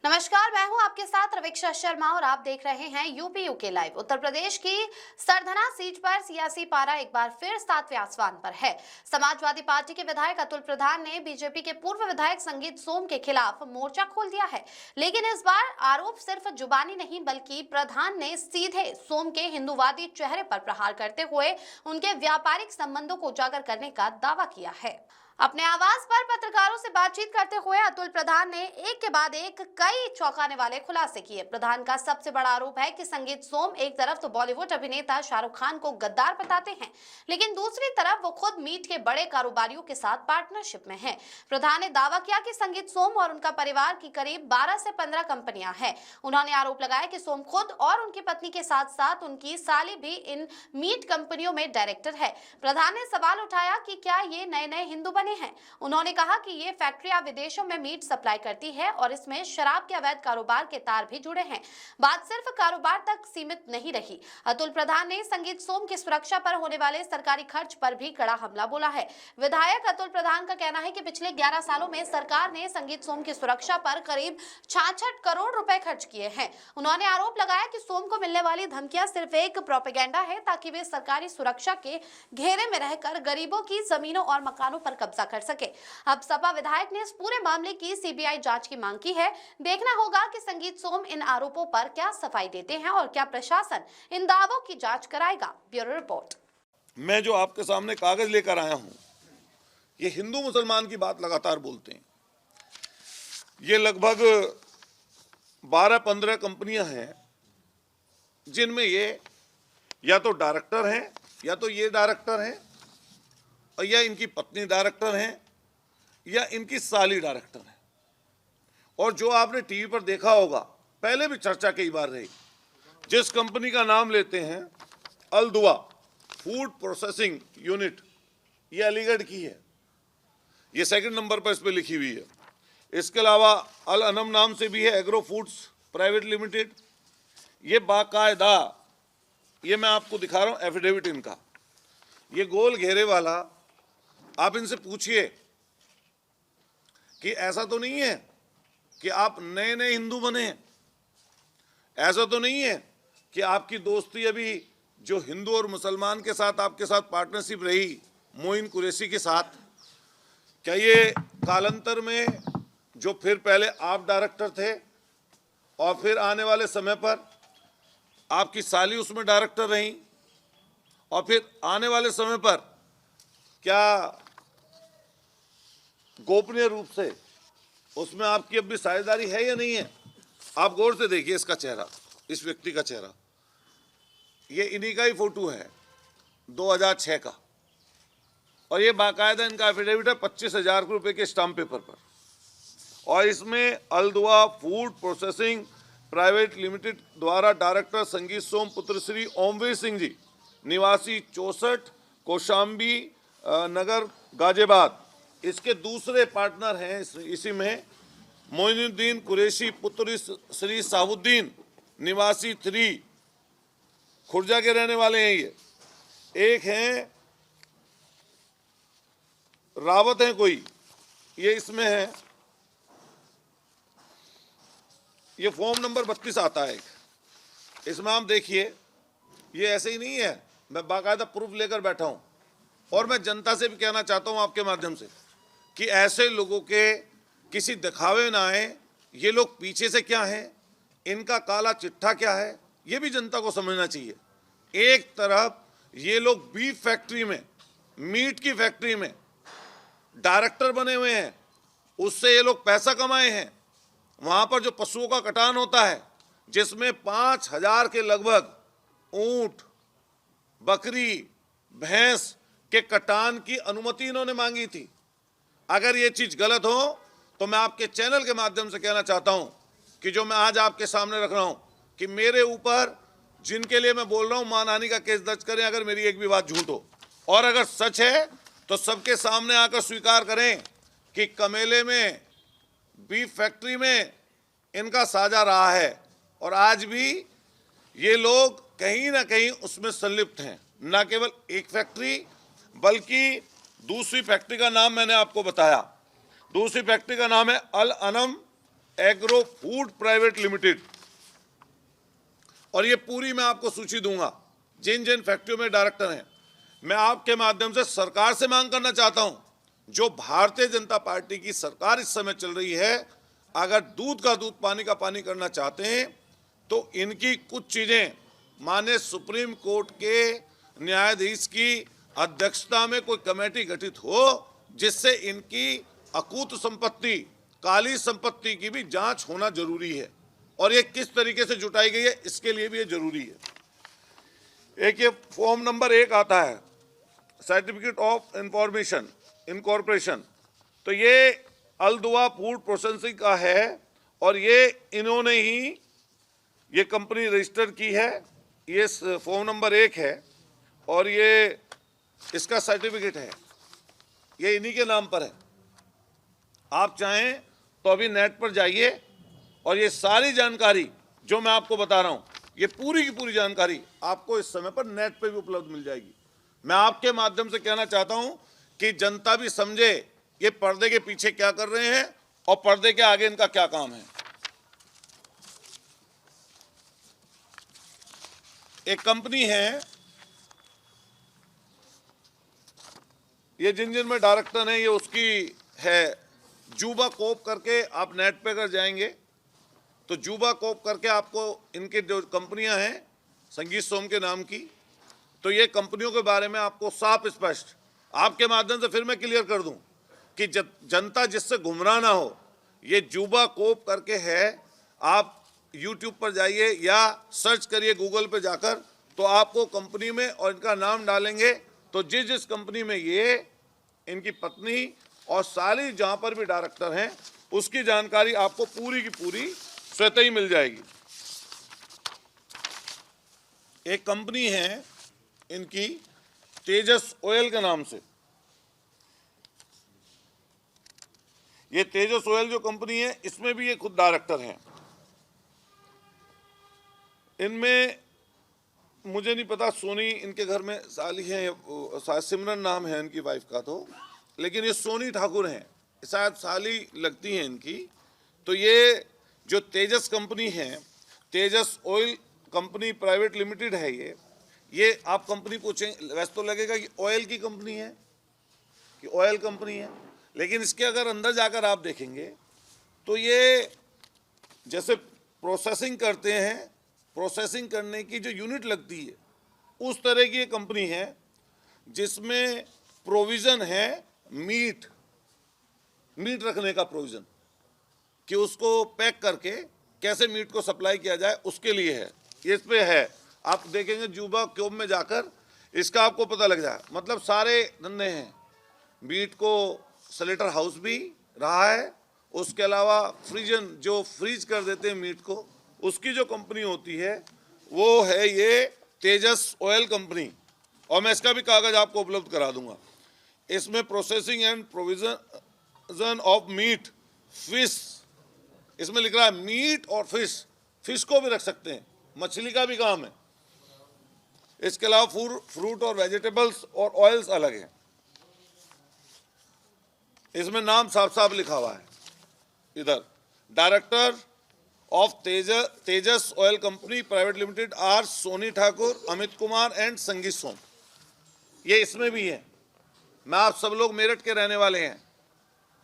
नमस्कार, मैं हूं आपके साथ रवीक्षा शर्मा और आप देख रहे हैं UP UK live. Uttar Pradesh की सरधना सीट पर सियासी पारा एक बार फिर 7वें आसमान पर है। समाजवादी पार्टी के विधायक अतुल प्रधान ने बीजेपी के पूर्व विधायक संगीत सोम के खिलाफ मोर्चा खोल दिया है। लेकिन इस बार आरोप सिर्फ जुबानी नहीं बल्कि प्रधान ने सीधे सोम के हिंदूवादी चेहरे पर प्रहार करते हुए उनके व्यापारिक संबंधों को उजागर करने का दावा किया है। अपने आवास पर पत्रकारों से बातचीत करते हुए अतुल प्रधान ने एक के बाद एक कई चौंकाने वाले खुलासे किए। प्रधान का सबसे बड़ा आरोप है कि संगीत सोम एक तरफ तो बॉलीवुड अभिनेता शाहरुख खान को गद्दार बताते हैं, लेकिन दूसरी तरफ वो खुद मीट के बड़े कारोबारियों के साथ पार्टनरशिप में हैं। प्रधान ने दावा किया कि संगीत सोम और उनका परिवार की करीब 12 से 15 कंपनियां हैं। उन्होंने आरोप लगाया कि सोम खुद और उनकी पत्नी के साथ साथ उनकी साली भी इन मीट कंपनियों में डायरेक्टर है। प्रधान ने सवाल उठाया कि क्या ये नए नए हिंदू हैं। उन्होंने कहा कि ये फैक्ट्रियां विदेशों में मीट सप्लाई करती है और इसमें शराब के अवैध कारोबार के तार भी जुड़े हैं। बात सिर्फ कारोबार तक सीमित नहीं रही। अतुल प्रधान ने संगीत सोम की सुरक्षा पर होने वाले सरकारी खर्च पर भी कड़ा हमला बोला है। विधायक अतुल प्रधान का कहना है कि पिछले 11 सालों में सरकार ने संगीत सोम की सुरक्षा पर करीब 66 करोड़ रुपए खर्च किए हैं। उन्होंने आरोप लगाया कि सोम को मिलने वाली धमकियां सिर्फ एक प्रोपेगेंडा है ताकि वे सरकारी सुरक्षा के घेरे में रहकर गरीबों की जमीनों और मकानों पर कब्जा कर सके। अब सपा विधायक ने इस पूरे मामले की सीबीआई जांच की मांग की है। देखना होगा कि संगीत सोम इन आरोपों पर क्या सफाई देते हैं और क्या प्रशासन इन दावों की जांच कराएगा। Bureau report. मैं जो आपके सामने कागज लेकर आया हूं, ये हिंदू मुसलमान की बात लगातार बोलते हैं। ये लगभग 12-15 कंपनियां हैं जिनमें ये या तो डायरेक्टर हैं या तो ये डायरेक्टर हैं और या इनकी पत्नी डायरेक्टर हैं या इनकी साली डायरेक्टर है। और जो आपने टीवी पर देखा होगा, पहले भी चर्चा कई बार रही, जिस कंपनी का नाम लेते हैं अल दुआ फूड प्रोसेसिंग यूनिट, ये अलीगढ़ की है, ये सेकंड नंबर पर इस पर लिखी हुई है। इसके अलावा अल अनम नाम से भी है एग्रो फूड्स प्राइवेट लिमिटेड। ये बाकायदा, ये मैं आपको दिखा रहा हूँ एफिडेविट इनका, ये गोल घेरे वाला। आप इनसे पूछिए कि ऐसा तो नहीं है कि आप नए नए हिंदू बने हैं, ऐसा तो नहीं है कि आपकी दोस्ती अभी जो हिंदू और मुसलमान के साथ आपके साथ पार्टनरशिप रही मोइन कुरैशी के साथ, क्या ये कालांतर में जो फिर पहले आप डायरेक्टर थे और फिर आने वाले समय पर आपकी साली उसमें डायरेक्टर रहीं और फिर आने वाले समय पर क्या गोपनीय रूप से उसमें आपकी अब भी साझेदारी है या नहीं है? आप गौर से देखिए इसका चेहरा, इस व्यक्ति का चेहरा, ये इन्हीं का ही फोटो है 2006 का, और ये बाकायदा इनका एफिडेविट है 25,000 रुपए के स्टाम्प पेपर पर। और इसमें अलदुआ फूड प्रोसेसिंग प्राइवेट लिमिटेड द्वारा डायरेक्टर संगीत सोम पुत्र श्री ओमवीर सिंह जी, निवासी 64 कौशाम्बी नगर गाजियाबाद, इसके दूसरे पार्टनर हैं इसी में मोइनुद्दीन कुरैशी पुत्र श्री साहुद्दीन, निवासी 3 खुर्जा के रहने वाले हैं। ये एक हैं रावत हैं कोई, ये इसमें है, ये फॉर्म नंबर 32 आता है। इसमें आप देखिए, ये ऐसे ही नहीं है, मैं बाकायदा प्रूफ लेकर बैठा हूं। और मैं जनता से भी कहना चाहता हूं आपके माध्यम से कि ऐसे लोगों के किसी दिखावे ना आए। ये लोग पीछे से क्या हैं, इनका काला चिट्ठा क्या है, ये भी जनता को समझना चाहिए। एक तरफ ये लोग बीफ फैक्ट्री में, मीट की फैक्ट्री में डायरेक्टर बने हुए हैं, उससे ये लोग पैसा कमाए हैं। वहाँ पर जो पशुओं का कटान होता है, जिसमें 5,000 के लगभग ऊंट, बकरी, भैंस के कटान की अनुमति इन्होंने मांगी थी। अगर ये चीज़ गलत हो तो मैं आपके चैनल के माध्यम से कहना चाहता हूं कि जो मैं आज आपके सामने रख रहा हूं कि मेरे ऊपर जिनके लिए मैं बोल रहा हूं मानहानि का केस दर्ज करें अगर मेरी एक भी बात झूठ हो, और अगर सच है तो सबके सामने आकर स्वीकार करें कि कमेले में बीफ फैक्ट्री में इनका साझा रहा है और आज भी ये लोग कहीं ना कहीं उसमें संलिप्त हैं। न केवल एक फैक्ट्री बल्कि दूसरी फैक्ट्री का नाम मैंने आपको बताया। दूसरी फैक्ट्री का नाम है Al Anam agro food private limited, और ये पूरी मैं आपको सूची दूंगा जिन जिन फैक्ट्रियों में डायरेक्टर हैं। मैं आपके माध्यम से सरकार से मांग करना चाहता हूं, जो भारतीय जनता पार्टी की सरकार इस समय चल रही है, अगर दूध का दूध पानी का पानी करना चाहते हैं तो इनकी कुछ चीजें माननीय सुप्रीम कोर्ट के न्यायाधीश की अध्यक्षता में कोई कमेटी गठित हो, जिससे इनकी अकूत संपत्ति, काली संपत्ति की भी जांच होना जरूरी है, और ये किस तरीके से जुटाई गई है इसके लिए भी ये जरूरी है। एक ये फॉर्म नंबर 1 आता है, सर्टिफिकेट ऑफ इंफॉर्मेशन इनकॉर्पोरेशन, तो ये अलदुआ फूड प्रोसेसिंग का है, और ये इन्होंने ही ये कंपनी रजिस्टर की है। ये फॉर्म नंबर 1 है और ये इसका सर्टिफिकेट है, ये इन्हीं के नाम पर है। आप चाहें तो अभी नेट पर जाइए और ये सारी जानकारी जो मैं आपको बता रहा हूं, ये पूरी की पूरी जानकारी आपको इस समय पर नेट पर भी उपलब्ध मिल जाएगी। मैं आपके माध्यम से कहना चाहता हूं कि जनता भी समझे ये पर्दे के पीछे क्या कर रहे हैं और पर्दे के आगे इनका क्या काम है। एक कंपनी है, ये जिन जिन में डायरेक्टर हैं, ये उसकी है जूबा कोप करके। आप नेट पे अगर जाएंगे तो जूबा कोप करके आपको इनके जो कंपनियां हैं संगीत सोम के नाम की, तो ये कंपनियों के बारे में आपको साफ स्पष्ट आपके माध्यम से फिर मैं क्लियर कर दूं कि जनता जिससे गुमराह ना हो, ये जूबा कोप करके है। आप यूट्यूब पर जाइए या सर्च करिए गूगल पे जाकर, तो आपको कंपनी में और इनका नाम डालेंगे तो जिस जिस कंपनी में ये इनकी पत्नी और सारी जहां पर भी डायरेक्टर हैं उसकी जानकारी आपको पूरी की पूरी स्वतः ही मिल जाएगी। एक कंपनी है इनकी तेजस ऑयल के नाम से। ये तेजस ऑयल जो कंपनी है, इसमें भी ये खुद डायरेक्टर हैं। इनमें मुझे नहीं पता, सोनी इनके घर में साली है या सिमरन नाम है इनकी वाइफ का, तो लेकिन ये सोनी ठाकुर हैं, शायद साली लगती हैं इनकी। तो ये जो तेजस कंपनी है, तेजस ऑयल कंपनी प्राइवेट लिमिटेड है, ये आप कंपनी पूछें वैसे तो लगेगा कि ऑयल की कंपनी है कि ऑयल कंपनी है, लेकिन इसके अगर अंदर जाकर आप देखेंगे तो ये जैसे प्रोसेसिंग करते हैं, प्रोसेसिंग करने की जो यूनिट लगती है उस तरह की ये कंपनी है, जिसमें प्रोविज़न है मीट रखने का प्रोविज़न, कि उसको पैक करके कैसे मीट को सप्लाई किया जाए उसके लिए है। ये इस पे है, आप देखेंगे जूबा क्यूब में जाकर इसका आपको पता लग जाए। मतलब सारे धंधे हैं, मीट को स्लेटर हाउस भी रहा है, उसके अलावा फ्रीजन जो फ्रीज कर देते हैं मीट को, उसकी जो कंपनी होती है वो है ये तेजस ऑयल कंपनी, और मैं इसका भी कागज आपको उपलब्ध करा दूंगा। इसमें processing and provision of meat fish, इसमें लिख रहा है मीट और फिश को भी रख सकते हैं, मछली का भी काम है। इसके अलावा फ्रूट और वेजिटेबल्स और ऑयल्स अलग हैं। इसमें नाम साफ साफ लिखा हुआ है इधर, director of Tejas oil company private limited R Soni Thakur, Amit Kumar and Sangeet Som. ये इसमें भी है। मैं आप सब लोग मेरठ के रहने वाले हैं,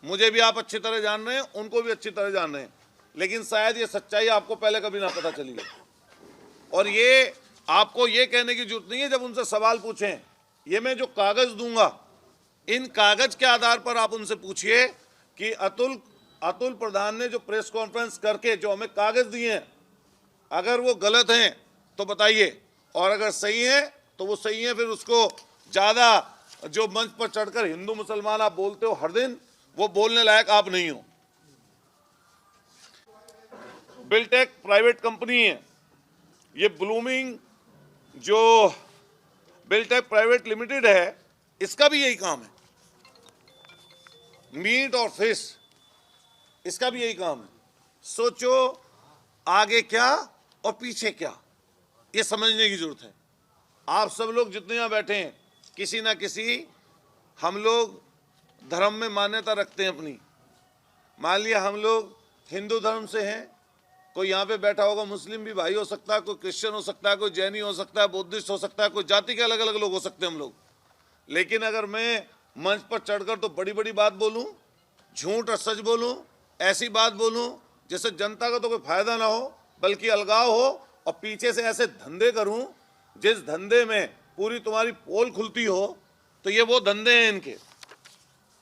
मुझे भी आप अच्छी तरह जान रहे हैं, उनको भी अच्छी तरह जान रहे हैं, लेकिन शायद ये सच्चाई आपको पहले कभी ना पता चली है। और ये आपको ये कहने की जरूरत नहीं है जब उनसे सवाल पूछें, ये मैं जो कागज दूंगा, इन कागज के आधार पर आप उनसे पूछिए कि अतुल प्रधान ने जो प्रेस कॉन्फ्रेंस करके जो हमें कागज दिए हैं, अगर वो गलत हैं तो बताइए, और अगर सही है तो वो सही है। फिर उसको ज़्यादा जो मंच पर चढ़कर हिंदू मुसलमान आप बोलते हो हर दिन, वो बोलने लायक आप नहीं हो। बिल्टेक प्राइवेट कंपनी है, ये ब्लूमिंग जो बिल्टेक प्राइवेट लिमिटेड है, इसका भी यही काम है, मीट और फिश, इसका भी यही काम है। सोचो आगे क्या और पीछे क्या, ये समझने की जरूरत है। आप सब लोग जितने यहाँ बैठे हैं, किसी ना किसी हम लोग धर्म में मान्यता रखते हैं अपनी। मान लिया हम लोग हिंदू धर्म से हैं, कोई यहाँ पे बैठा होगा मुस्लिम भी भाई हो सकता है, कोई क्रिश्चियन हो सकता है, कोई जैनी हो सकता है, बुद्धिस्ट हो सकता है, कोई जाति के अलग अलग लोग हो सकते हैं हम लोग। लेकिन अगर मैं मंच पर चढ़कर तो बड़ी बड़ी बात बोलूं, झूठ और सच बोलूं, ऐसी बात बोलूं जिससे जनता का तो कोई फायदा ना हो बल्कि अलगाव हो, और पीछे से ऐसे धंधे करूं जिस धंधे में पूरी तुम्हारी पोल खुलती हो, तो ये वो धंधे हैं इनके।